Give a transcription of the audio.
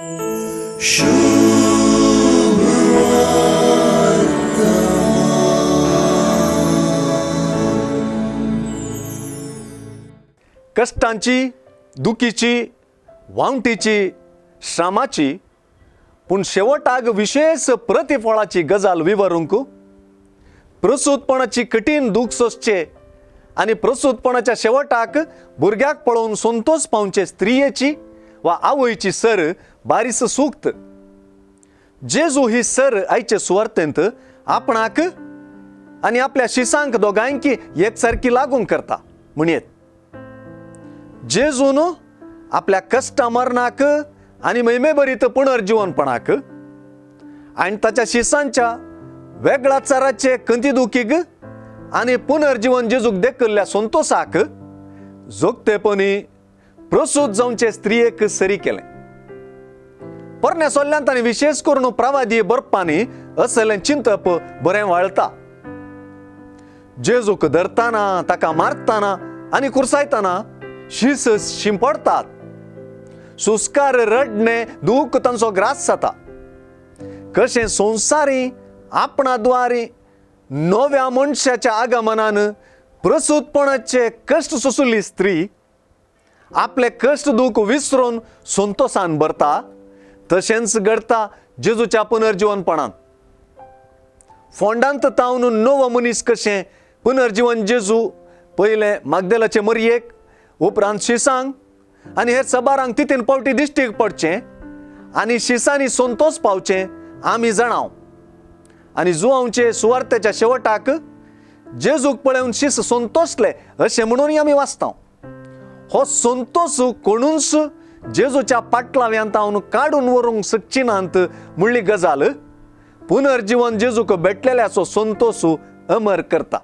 कष्टांची, दुखीची, वावटीची, श्रमाची, पूण शेवटाक विशेष प्रतिफळाची गजाल विवरूंक प्रसूतपणाची कठीण दूख सोसचे आणि प्रसूतपणाच्या शेवटाक भुरग्याक पळोवन संतोष पावचे स्त्रियेची वा आवयची सर बारीस सूक्त. जेजू ही सर आयचे सुवार्तेंत आपणाक आणि आपल्या शिसांक दोगांकी एकसारखी लागून करता म्हणयेत. जेजून आपल्या कष्ट मरणाक आणि महिमेभरीत पुनर्जीवनपणाक आणि ताच्या शिसांच्या वेगळ्या चराचे कंतिदुखीक आणि पुनर्जीवन जेजूक देखल्ल्या संतोषाक जोगतेपणी प्रसूत जावचे स्त्रियेक सरी केले. परण्या सोल्ल्यांत आनी विशेष करून प्रवादी बरपांनी असलें चिंतप बरें वाळटा. जेजूक धरताना, ताका मारताना आणि कुरसायताना शीस शिंपडतात. सुस्कार रडणे दूख तांचो ग्रास जाता. कशें संवसारी आपणाद्वारे नव्या मनशाच्या आगमनान प्रसूतपणाचे कष्ट सोसुल्ली स्त्री आपले कष्ट दूख विसरून संतोषान भरता, तशेंच घडता जेजूच्या पुनर्जीवनपणान. फोंडांत तावन नवो मनीस कशें पुनर्जीवन जेजू पयले मागदेलाचे मरयेक, उपरांत शिसांक आनी हेर सबारांक तितीन पावटी दिश्टीक पडचें आनी शिसांनी संतोष पावचें आमी जाणाव. आनी जुवांवचे सुवार्तेच्या शेवटाक जेजूक पळोवन शीस संतोषले अशें म्हणून आमी वाचतां. हो संतोष कोणूच जेजूच्या पाटलाव्यांत हांव काडून व्हरूंक शकची नात म्हणली गजाल पुनर्जीवन जेजूक भेटलेल्याचो संतोष अमर करता.